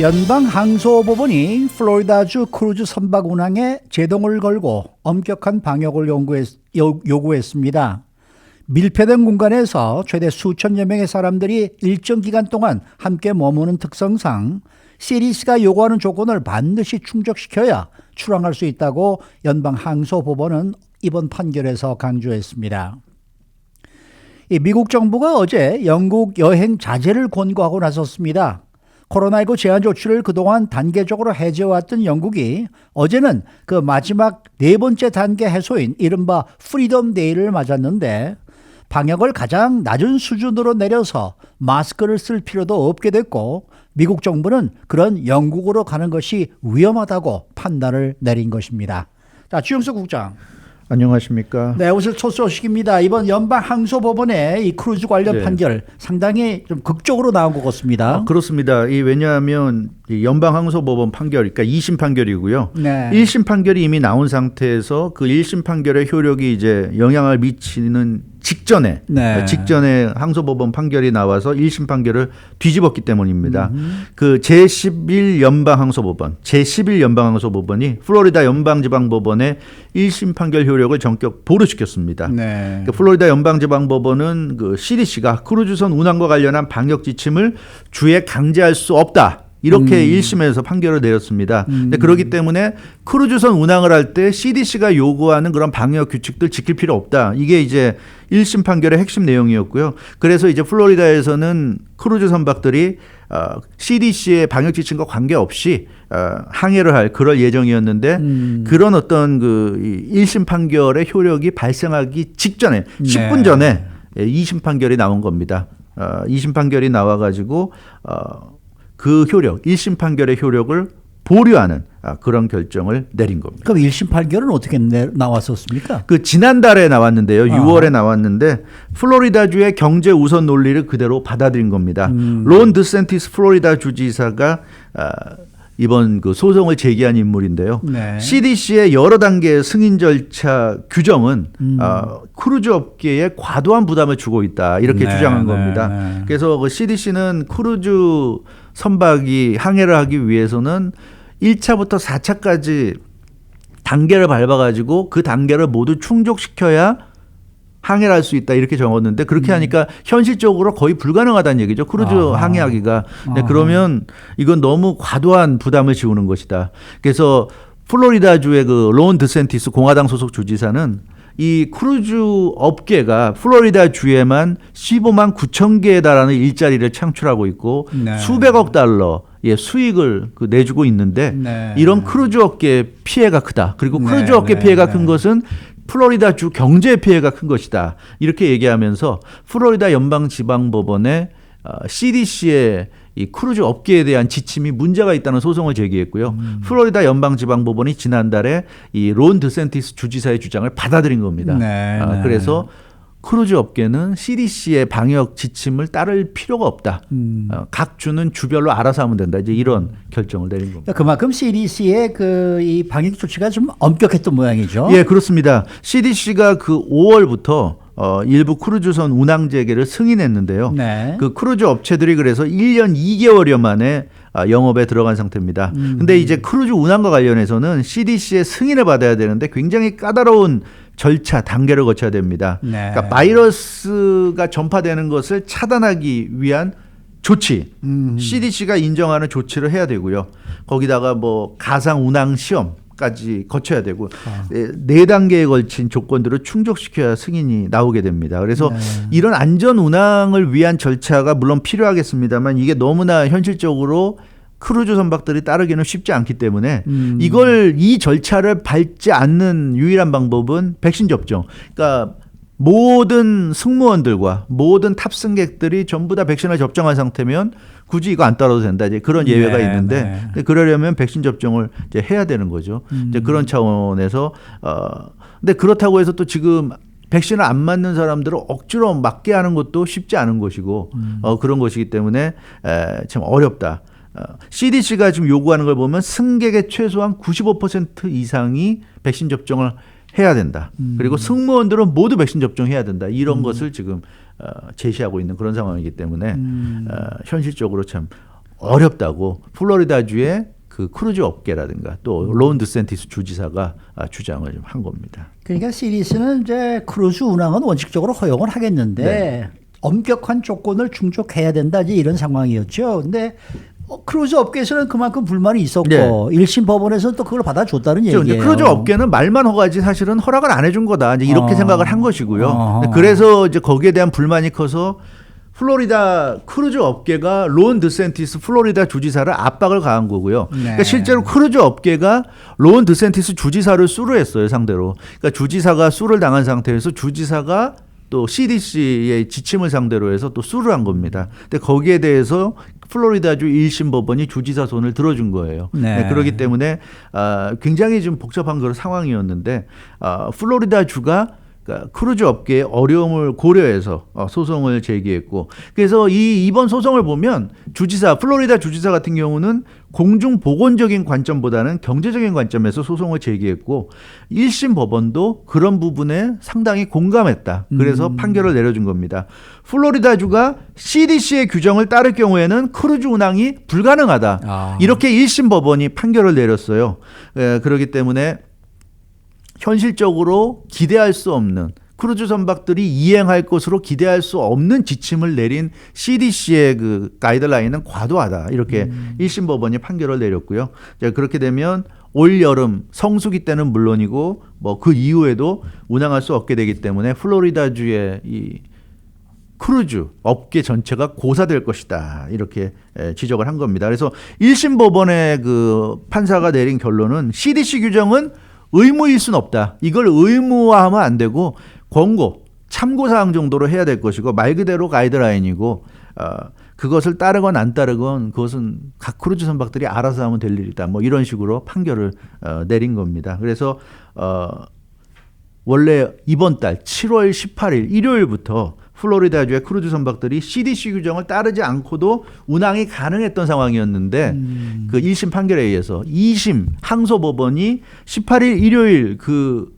연방항소법원이 플로리다주 크루즈 선박 운항에 제동을 걸고 엄격한 방역을 요구했습니다. 밀폐된 공간에서 최대 수천여 명의 사람들이 일정 기간 동안 함께 머무는 특성상 CDC가 요구하는 조건을 반드시 충족시켜야 출항할 수 있다고 연방항소법원은 이번 판결에서 강조했습니다. 미국 정부가 어제 영국 여행 자제를 권고하고 나섰습니다. 코로나19 제한 조치를 그동안 단계적으로 해제해왔던 영국이 어제는 그 마지막 네 번째 단계 해소인 이른바 프리덤 데이를 맞았는데 방역을 가장 낮은 수준으로 내려서 마스크를 쓸 필요도 없게 됐고 미국 정부는 그런 영국으로 가는 것이 위험하다고 판단을 내린 것입니다. 자, 주영석 국장. 안녕하십니까? 네, 오늘 첫 소식입니다. 이번 연방항소법원의 이 크루즈 관련 네. 판결 상당히 좀 극적으로 나온 것 같습니다. 그렇습니다. 왜냐하면 연방항소법원 판결, 그러니까 2심 판결이고요. 네. 1심 판결이 이미 나온 상태에서 그 1심 판결의 효력이 이제 영향을 미치는 직전에 항소법원 판결이 나와서 1심 판결을 뒤집었기 때문입니다. 그 제11 연방항소법원이 플로리다 연방지방법원의 1심 판결 효력을 전격 보류시켰습니다. 네. 그 플로리다 연방지방법원은 그 CDC가 크루즈선 운항과 관련한 방역 지침을 주에 강제할 수 없다. 이렇게 1심에서 판결을 내렸습니다. 근데 그렇기 때문에 크루즈선 운항을 할 때 CDC가 요구하는 그런 방역 규칙들 지킬 필요 없다. 이게 이제 1심 판결의 핵심 내용이었고요. 그래서 이제 플로리다에서는 크루즈 선박들이 CDC의 방역 지침과 관계없이 항해를 할 그럴 예정이었는데 그런 어떤 그 1심 판결의 효력이 발생하기 직전에 10분 전에 2심 판결이 나온 겁니다. 2심 판결이 나와가지고 그 효력, 1심 판결의 효력을 보류하는 그런 결정을 내린 겁니다. 그럼 1심 판결은 어떻게 나왔었습니까? 그 지난달에 나왔는데요. 6월에 나왔는데 플로리다주의 경제 우선 논리를 그대로 받아들인 겁니다. 론 드센티스 플로리다 주지사가 이번 그 소송을 제기한 인물인데요. 네. CDC의 여러 단계의 승인 절차 규정은 크루즈 업계에 과도한 부담을 주고 있다. 이렇게 주장한 겁니다. 그래서 그 CDC는 크루즈 선박이 항해를 하기 위해서는 1차부터 4차까지 단계를 밟아가지고 그 단계를 모두 충족시켜야 항해를 할 수 있다 이렇게 적었는데 그렇게 하니까 현실적으로 거의 불가능하다는 얘기죠. 크루즈 항해하기가. 네, 그러면 이건 너무 과도한 부담을 지우는 것이다. 그래서 플로리다주의 그 론 드센티스 공화당 소속 주지사는 이 크루즈 업계가 플로리다 주에만 15만 9천 개에 달하는 일자리를 창출하고 있고 수백억 달러의 수익을 내주고 있는데 이런 크루즈 업계의 피해가 크다. 그리고 크루즈 업계 피해가 큰 것은 플로리다 주 경제 피해가 큰 것이다. 이렇게 얘기하면서 플로리다 연방지방법원의 CDC의 이 크루즈 업계에 대한 지침이 문제가 있다는 소송을 제기했고요. 플로리다 연방지방법원이 지난달에 이 론 드센티스 주지사의 주장을 받아들인 겁니다. 그래서 크루즈 업계는 CDC의 방역 지침을 따를 필요가 없다. 각 주는 주별로 알아서 하면 된다. 이제 이런 결정을 내린 겁니다. 그만큼 CDC의 이 방역 조치가 좀 엄격했던 모양이죠. 예, 그렇습니다. CDC가 그 5월부터 일부 크루즈선 운항 재개를 승인했는데요. 그 크루즈 업체들이 그래서 1년 2개월여 만에 영업에 들어간 상태입니다. 근데 이제 크루즈 운항과 관련해서는 CDC의 승인을 받아야 되는데 굉장히 까다로운 절차, 단계를 거쳐야 됩니다. 그러니까 바이러스가 전파되는 것을 차단하기 위한 조치, CDC가 인정하는 조치를 해야 되고요. 거기다가 뭐 가상 운항 시험까지 거쳐야 되고 4단계에 걸친 조건들을 충족시켜야 승인이 나오게 됩니다. 그래서 이런 안전 운항을 위한 절차가 물론 필요하겠습니다만 이게 너무나 현실적으로 크루즈 선박들이 따르기는 쉽지 않기 때문에 이 절차를 밟지 않는 유일한 방법은 백신 접종. 그러니까 모든 승무원들과 모든 탑승객들이 전부 다 백신을 접종한 상태면 굳이 이거 안 따라도 된다. 이제 그런 예외가 있는데 그러려면 백신 접종을 이제 해야 되는 거죠. 이제 그런 차원에서 근데 그렇다고 해서 또 지금 백신을 안 맞는 사람들을 억지로 맞게 하는 것도 쉽지 않은 것이고 그런 것이기 때문에 참 어렵다. CDC가 지금 요구하는 걸 보면 승객의 최소한 95% 이상이 백신 접종을 해야 된다. 그리고 승무원들은 모두 백신 접종해야 된다. 이런 것을 지금 제시하고 있는 그런 상황이기 때문에 현실적으로 참 어렵다고 플로리다주의 그 크루즈 업계라든가 또 론 드센티스 주지사가 주장을 좀 한 겁니다. 그러니까 CDC는 이제 크루즈 운항은 원칙적으로 허용을 하겠는데 네. 엄격한 조건을 충족해야 된다 이제 이런 상황이었죠. 근데 크루즈 업계에서는 그만큼 불만이 있었고 네. 1심 법원에서는 또 그걸 받아줬다는 이제 얘기예요. 크루즈 업계는 말만 허가지 사실은 허락을 안 해준 거다. 이제 이렇게 생각을 한 것이고요. 어. 그래서 이제 거기에 대한 불만이 커서 플로리다 크루즈 업계가 론 드센티스 플로리다 주지사를 압박을 가한 거고요. 네. 그러니까 실제로 크루즈 업계가 론 드센티스 주지사를 수를 했어요, 상대로. 그러니까 주지사가 수를 당한 상태에서 주지사가 또 CDC의 지침을 상대로 해서 또 수를 한 겁니다. 근데 거기에 대해서 플로리다주 1심 법원이 주지사 손을 들어준 거예요. 네. 그렇기 때문에 굉장히 좀 복잡한 그런 상황이었는데 플로리다주가 그러니까 크루즈 업계의 어려움을 고려해서 소송을 제기했고 그래서 이번 소송을 보면 플로리다 주지사 같은 경우는 공중보건적인 관점보다는 경제적인 관점에서 소송을 제기했고 1심 법원도 그런 부분에 상당히 공감했다. 그래서 판결을 내려준 겁니다. 플로리다주가 CDC의 규정을 따를 경우에는 크루즈 운항이 불가능하다. 이렇게 1심 법원이 판결을 내렸어요. 그렇기 때문에 현실적으로 기대할 수 없는 크루즈 선박들이 이행할 것으로 기대할 수 없는 지침을 내린 CDC의 그 가이드라인은 과도하다. 이렇게 1심 법원이 판결을 내렸고요. 그렇게 되면 올 여름 성수기 때는 물론이고 뭐 그 이후에도 운항할 수 없게 되기 때문에 플로리다주의 이 크루즈 업계 전체가 고사될 것이다. 이렇게 지적을 한 겁니다. 그래서 1심 법원의 그 판사가 내린 결론은 CDC 규정은 의무일 수는 없다. 이걸 의무화하면 안 되고 권고, 참고사항 정도로 해야 될 것이고 말 그대로 가이드라인이고 그것을 따르건 안 따르건 그것은 각 크루즈 선박들이 알아서 하면 될 일이다. 뭐 이런 식으로 판결을 내린 겁니다. 그래서 원래 이번 달 7월 18일 일요일부터 플로리다주의 크루즈 선박들이 CDC 규정을 따르지 않고도 운항이 가능했던 상황이었는데 그 1심 판결에 의해서 2심 항소법원이 18일 일요일 그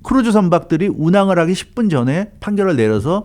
크루즈 선박들이 운항을 하기 10분 전에 판결을 내려서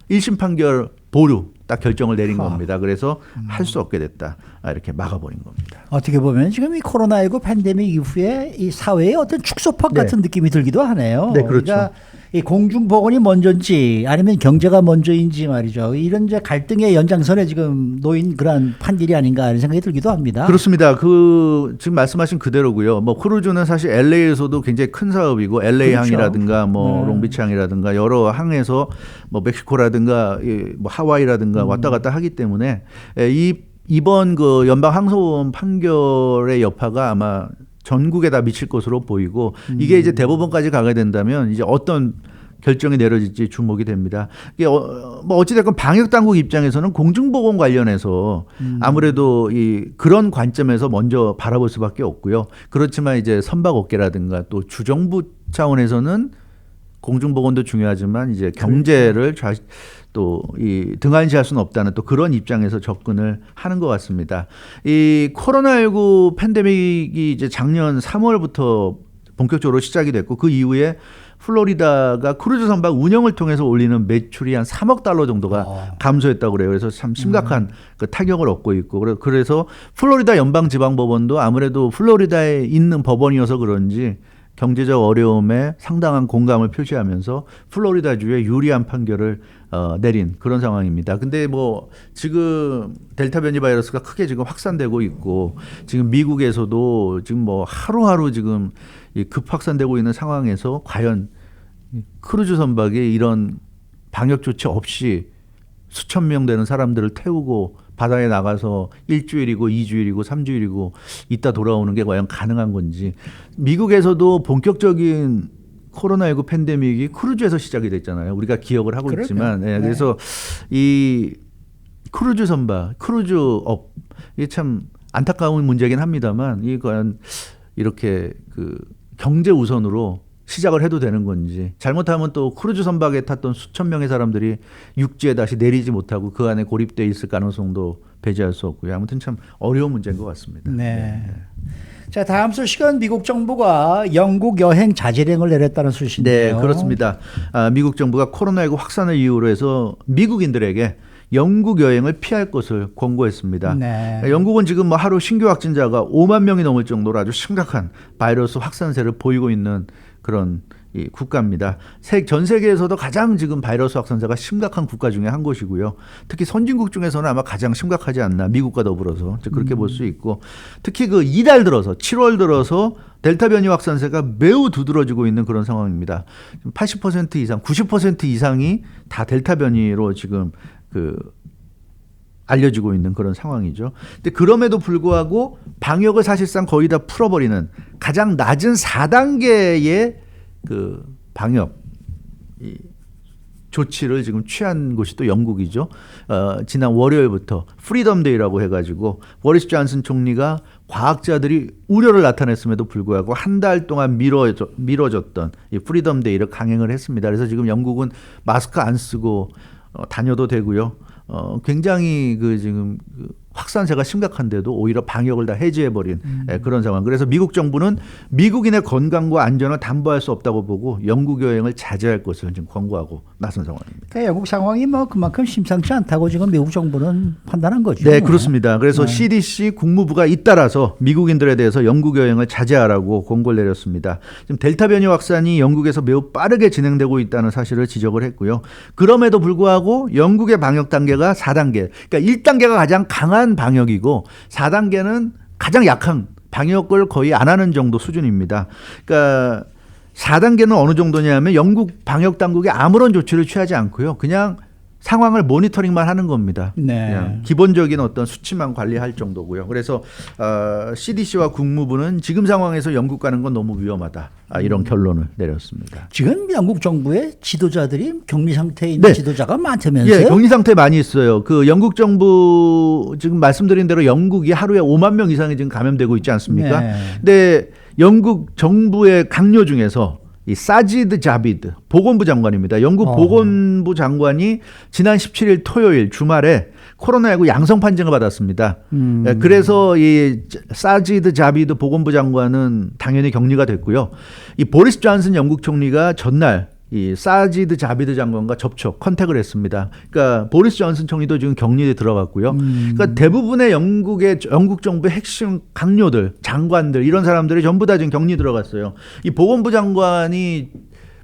1심 판결 보류 딱 결정을 내린 겁니다. 그래서 할 수 없게 됐다. 이렇게 막아버린 겁니다. 어떻게 보면 지금 이 코로나19 팬데믹 이후에 이 사회의 어떤 축소판 네. 같은 느낌이 들기도 하네요. 네, 그렇죠. 그러니까 이 공중보건이 먼저인지 아니면 경제가 먼저인지 말이죠. 이런 이제 갈등의 연장선에 지금 놓인 그런 판결이 아닌가 하는 생각이 들기도 합니다. 그렇습니다. 지금 말씀하신 그대로고요. 뭐 크루즈는 사실 LA에서도 굉장히 큰 사업이고 LA 그렇죠. 항이라든가 뭐 롱비치 항이라든가 여러 항에서 뭐 멕시코라든가 뭐 하와이라든가 왔다 갔다 하기 때문에 이번 그 연방 항소원 판결의 여파가 아마 전국에 다 미칠 것으로 보이고 이게 이제 대법원까지 가게 된다면 이제 어떤 결정이 내려질지 주목이 됩니다. 이게 뭐 어찌됐건 방역 당국 입장에서는 공중보건 관련해서 아무래도 그런 관점에서 먼저 바라볼 수밖에 없고요. 그렇지만 이제 선박업계라든가 또 주정부 차원에서는 공중보건도 중요하지만 이제 경제를 또 등한시할 수는 없다는 또 그런 입장에서 접근을 하는 것 같습니다. 이 코로나19 팬데믹이 이제 작년 3월부터 본격적으로 시작이 됐고 그 이후에 플로리다가 크루즈 선박 운영을 통해서 올리는 매출이 한 3억 달러 정도가 감소했다고 그래요. 그래서 참 심각한 그 타격을 얻고 있고 그래서 플로리다 연방지방법원도 아무래도 플로리다에 있는 법원이어서 그런지 경제적 어려움에 상당한 공감을 표시하면서 플로리다주에 유리한 판결을 내린 그런 상황입니다. 근데 뭐 지금 델타 변이 바이러스가 크게 지금 확산되고 있고 지금 미국에서도 지금 뭐 하루하루 지금 급 확산되고 있는 상황에서 과연 크루즈 선박에 이런 방역 조치 없이 수천 명 되는 사람들을 태우고 바다에 나가서 1주일이고 2주일이고 3주일이고 있다 돌아오는 게 과연 가능한 건지. 미국에서도 본격적인 코로나19 팬데믹이 크루즈에서 시작이 됐잖아요. 우리가 기억을 하고 그러게요. 있지만 네. 그래서 이 크루즈 선박, 크루즈업 이게 참 안타까운 문제긴 합니다만 이 과연 이렇게 그 경제 우선으로 시작을 해도 되는 건지 잘못하면 또 크루즈 선박에 탔던 수천 명의 사람들이 육지에 다시 내리지 못하고 그 안에 고립돼 있을 가능성도 배제할 수 없고요. 아무튼 참 어려운 문제인 것 같습니다. 네. 자, 다음 소식은 미국 정부가 영국 여행 자제령을 내렸다는 소식인데요. 네, 그렇습니다. 미국 정부가 코로나19 확산을 이유로 해서 미국인들에게 영국 여행을 피할 것을 권고했습니다. 네. 영국은 지금 뭐 하루 신규 확진자가 5만 명이 넘을 정도로 아주 심각한 바이러스 확산세를 보이고 있는 그런 이 국가입니다. 전 세계에서도 가장 지금 바이러스 확산세가 심각한 국가 중에 한 곳이고요. 특히 선진국 중에서는 아마 가장 심각하지 않나, 미국과 더불어서 그렇게 볼 수 있고, 특히 그 이달 들어서 7월 들어서 델타 변이 확산세가 매우 두드러지고 있는 그런 상황입니다. 80% 이상, 90% 이상이 다 델타 변이로 지금 알려지고 있는 그런 상황이죠. 근데 그럼에도 불구하고 방역을 사실상 거의 다 풀어버리는 가장 낮은 4단계의 방역 조치를 지금 취한 곳이 또 영국이죠. 지난 월요일부터 프리덤 데이라고 해가지고 보리스 존슨 총리가 과학자들이 우려를 나타냈음에도 불구하고 한 달 동안 미뤄졌던 이 프리덤 데이를 강행을 했습니다. 그래서 지금 영국은 마스크 안 쓰고 다녀도 되고요. 굉장히 지금 확산세가 심각한데도 오히려 방역을 다 해제해버린 그런 상황. 그래서 미국 정부는 미국인의 건강과 안전을 담보할 수 없다고 보고 영국 여행을 자제할 것을 지금 권고하고 나선 상황입니다. 그러니까 영국 상황이 뭐 그만큼 심상치 않다고 지금 미국 정부는 판단한 거죠. 네, 그렇습니다. 그래서 CDC 국무부가 잇따라서 미국인들에 대해서 영국 여행을 자제하라고 권고를 내렸습니다. 지금 델타 변이 확산이 영국에서 매우 빠르게 진행되고 있다는 사실을 지적을 했고요. 그럼에도 불구하고 영국의 방역 단계가 4단계. 그러니까 1단계가 가장 강한 방역이고 4단계는 가장 약한, 방역을 거의 안 하는 정도 수준입니다. 그러니까 4단계는 어느 정도냐면 영국 방역 당국이 아무런 조치를 취하지 않고요. 그냥 상황을 모니터링만 하는 겁니다. 네. 그냥 기본적인 어떤 수치만 관리할 정도고요. 그래서 CDC와 국무부는 지금 상황에서 영국 가는 건 너무 위험하다. 이런 결론을 내렸습니다. 지금 영국 정부의 지도자들이 격리 상태에 있는 네. 지도자가 많다면서요? 예, 격리 상태 많이 있어요. 영국 정부 지금 말씀드린 대로 영국이 하루에 5만 명 이상이 지금 감염되고 있지 않습니까? 네. 근데 영국 정부의 강요 중에서 이 사지드 자비드 보건부 장관입니다. 영국 보건부 장관이 지난 17일 토요일 주말에 코로나19 양성 판정을 받았습니다. 그래서 이 사지드 자비드 보건부 장관은 당연히 격리가 됐고요. 이 보리스 존슨 영국 총리가 전날 이 사지드 자비드 장관과 접촉, 컨택을 했습니다. 그러니까 보리스 존슨 총리도 지금 격리에 들어갔고요. 그러니까 대부분의 영국 정부의 핵심 강요들, 장관들 이런 사람들이 전부 다 지금 격리 들어갔어요. 이 보건부 장관이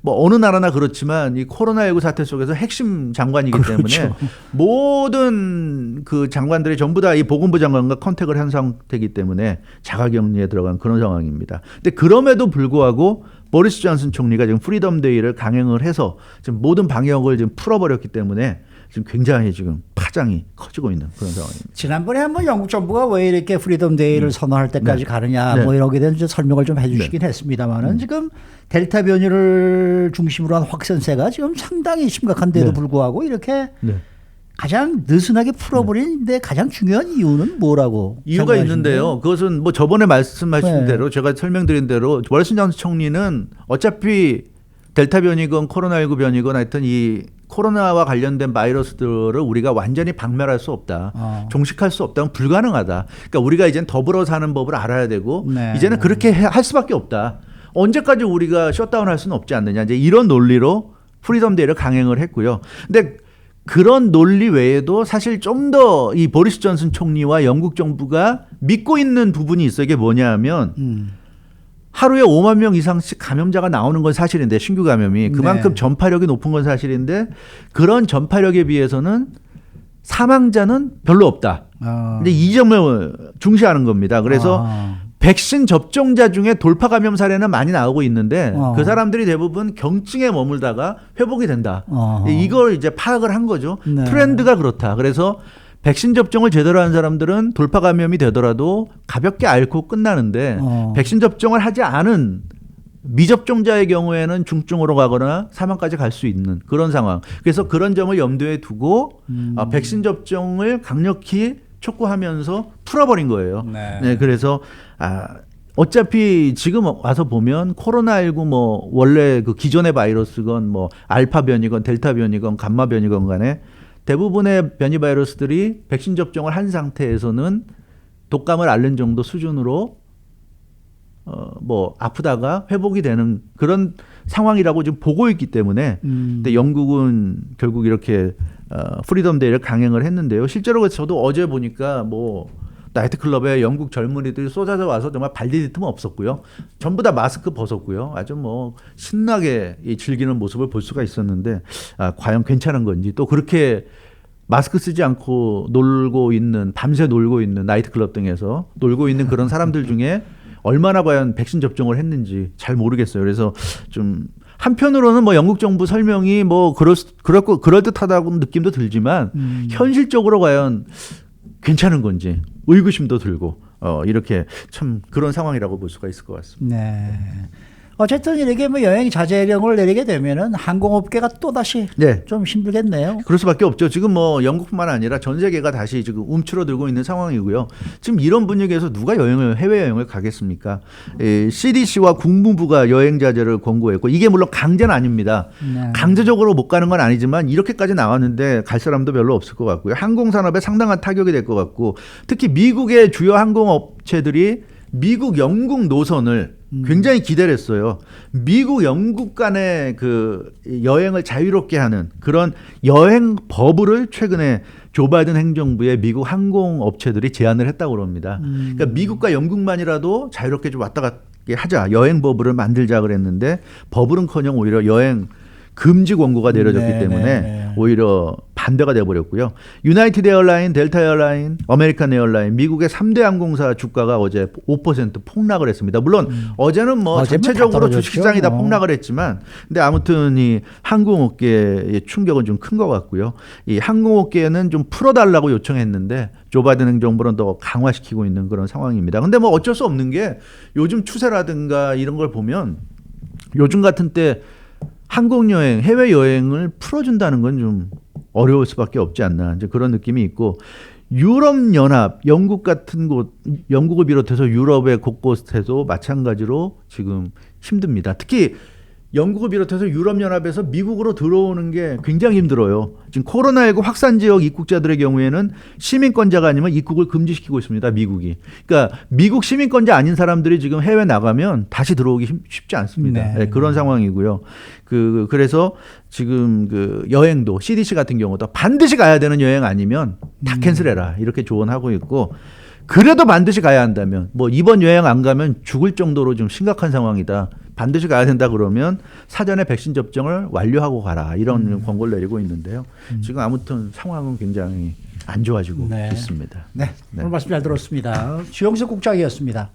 뭐 어느 나라나 그렇지만 이 코로나19 사태 속에서 핵심 장관이기 때문에 그렇죠. 모든 그 장관들이 전부 다 이 보건부 장관과 컨택을 한 상태이기 때문에 자가격리에 들어간 그런 상황입니다. 근데 그럼에도 불구하고 보리스 존슨 총리가 지금 프리덤 데이를 강행을 해서 지금 모든 방역을 지금 풀어버렸기 때문에 지금 굉장히 지금 파장이 커지고 있는 그런 상황입니다. 지난번에 한번 영국 정부가 왜 이렇게 프리덤 데이를 선언할 때까지 가느냐 뭐 이러게 된 설명을 좀 해주시긴 했습니다만은 지금 델타 변이를 중심으로 한 확산세가 지금 상당히 심각한데도 불구하고 이렇게 가장 느슨하게 풀어버리는데 가장 중요한 이유는 뭐라고 이유가 생각하시나요? 있는데요. 그것은 뭐 저번에 말씀하신 대로 제가 설명드린 대로 보리스 존슨 총리는 어차피 델타 변이건 코로나19 변이건 하여튼 이 코로나와 관련된 바이러스들을 우리가 완전히 박멸할 수 없다. 종식할 수 없다면 불가능하다. 그러니까 우리가 이제는 더불어 사는 법을 알아야 되고 이제는 그렇게 할 수밖에 없다. 언제까지 우리가 셧다운 할 수는 없지 않느냐. 이제 이런 논리로 프리덤 데이를 강행을 했고요. 근데 그런 논리 외에도 사실 좀 더 이 보리스 존슨 총리와 영국 정부가 믿고 있는 부분이 있어요. 이게 뭐냐 하면 하루에 5만 명 이상씩 감염자가 나오는 건 사실인데 신규 감염이 그만큼 전파력이 높은 건 사실인데 그런 전파력에 비해서는 사망자는 별로 없다. 근데 이 점을 중시하는 겁니다. 그래서 백신 접종자 중에 돌파 감염 사례는 많이 나오고 있는데 그 사람들이 대부분 경증에 머물다가 회복이 된다. 이걸 이제 파악을 한 거죠. 트렌드가 그렇다. 그래서 백신 접종을 제대로 한 사람들은 돌파 감염이 되더라도 가볍게 앓고 끝나는데 백신 접종을 하지 않은 미접종자의 경우에는 중증으로 가거나 사망까지 갈 수 있는 그런 상황. 그래서 그런 점을 염두에 두고 백신 접종을 강력히 촉구하면서 풀어버린 거예요. 네, 그래서 어차피 지금 와서 보면 코로나19 뭐 원래 그 기존의 바이러스건 뭐 알파 변이건 델타 변이건 감마 변이건 간에 대부분의 변이 바이러스들이 백신 접종을 한 상태에서는 독감을 앓는 정도 수준으로 뭐 아프다가 회복이 되는 그런 상황이라고 지금 보고 있기 때문에 근데 영국은 결국 이렇게 프리덤 데이를 강행을 했는데요. 실제로 저도 어제 보니까 뭐 나이트클럽에 영국 젊은이들이 쏟아져 와서 정말 발디딜 틈 없었고요. 전부 다 마스크 벗었고요. 아주 뭐 신나게 이 즐기는 모습을 볼 수가 있었는데 과연 괜찮은 건지 또 그렇게 마스크 쓰지 않고 놀고 있는 밤새 놀고 있는 나이트클럽 등에서 놀고 있는 그런 사람들 중에 얼마나 과연 백신 접종을 했는지 잘 모르겠어요. 그래서 좀 한편으로는 뭐 영국 정부 설명이 뭐 그럴 듯하다고 느낌도 들지만 현실적으로 과연 괜찮은 건지 의구심도 들고 이렇게 참 그런 상황이라고 볼 수가 있을 것 같습니다. 네. 어쨌든 이렇게 뭐 여행 자제령을 내리게 되면은 항공업계가 또 다시 네. 좀 힘들겠네요. 그럴 수밖에 없죠. 지금 뭐 영국뿐만 아니라 전 세계가 다시 지금 움츠러들고 있는 상황이고요. 지금 이런 분위기에서 누가 해외 여행을 가겠습니까? CDC와 국무부가 여행 자제를 권고했고 이게 물론 강제는 아닙니다. 네. 강제적으로 못 가는 건 아니지만 이렇게까지 나왔는데 갈 사람도 별로 없을 것 같고요. 항공산업에 상당한 타격이 될 것 같고 특히 미국의 주요 항공업체들이 미국 영국 노선을 굉장히 기대를 했어요. 미국 영국 간의 그 여행을 자유롭게 하는 그런 여행 버블을 최근에 조 바이든 행정부의 미국 항공업체들이 제안을 했다고 그럽니다. 그러니까 미국과 영국만이라도 자유롭게 좀 왔다 갔게 하자. 여행 버블을 만들자 그랬는데 버블은커녕 오히려 여행 금지 권고가 내려졌기 때문에 오히려 반대가 돼버렸고요. 유나이티드 에어라인, 델타 에어라인, 아메리칸 에어라인, 미국의 3대 항공사 주가가 어제 5% 폭락을 했습니다. 물론 어제는 뭐 전체적으로 주식시장이 다 폭락을 했지만 근데 아무튼 이 항공업계의 충격은 좀 큰 것 같고요. 이 항공업계는 좀 풀어달라고 요청했는데 조 바이든 행정부는 더 강화시키고 있는 그런 상황입니다. 근데 뭐 어쩔 수 없는 게 요즘 추세라든가 이런 걸 보면 요즘 같은 때 항공여행, 해외여행을 풀어준다는 건 좀 어려울 수밖에 없지 않나 이제 그런 느낌이 있고 유럽연합, 영국 같은 곳, 영국을 비롯해서 유럽의 곳곳에도 마찬가지로 지금 힘듭니다. 특히 영국을 비롯해서 유럽연합에서 미국으로 들어오는 게 굉장히 힘들어요. 지금 코로나19 확산 지역 입국자들의 경우에는 시민권자가 아니면 입국을 금지시키고 있습니다. 미국이. 그러니까 미국 시민권자 아닌 사람들이 지금 해외 나가면 다시 들어오기 쉽지 않습니다. 네, 그런 상황이고요. 그래서 지금 그 여행도 CDC 같은 경우도 반드시 가야 되는 여행 아니면 다 캔슬해라 이렇게 조언하고 있고 그래도 반드시 가야 한다면 뭐 이번 여행 안 가면 죽을 정도로 좀 심각한 상황이다. 반드시 가야 된다 그러면 사전에 백신 접종을 완료하고 가라 이런 권고를 내리고 있는데요. 지금 아무튼 상황은 굉장히 안 좋아지고 있습니다. 네. 오늘 말씀 잘 들었습니다. 주영석 국장이었습니다.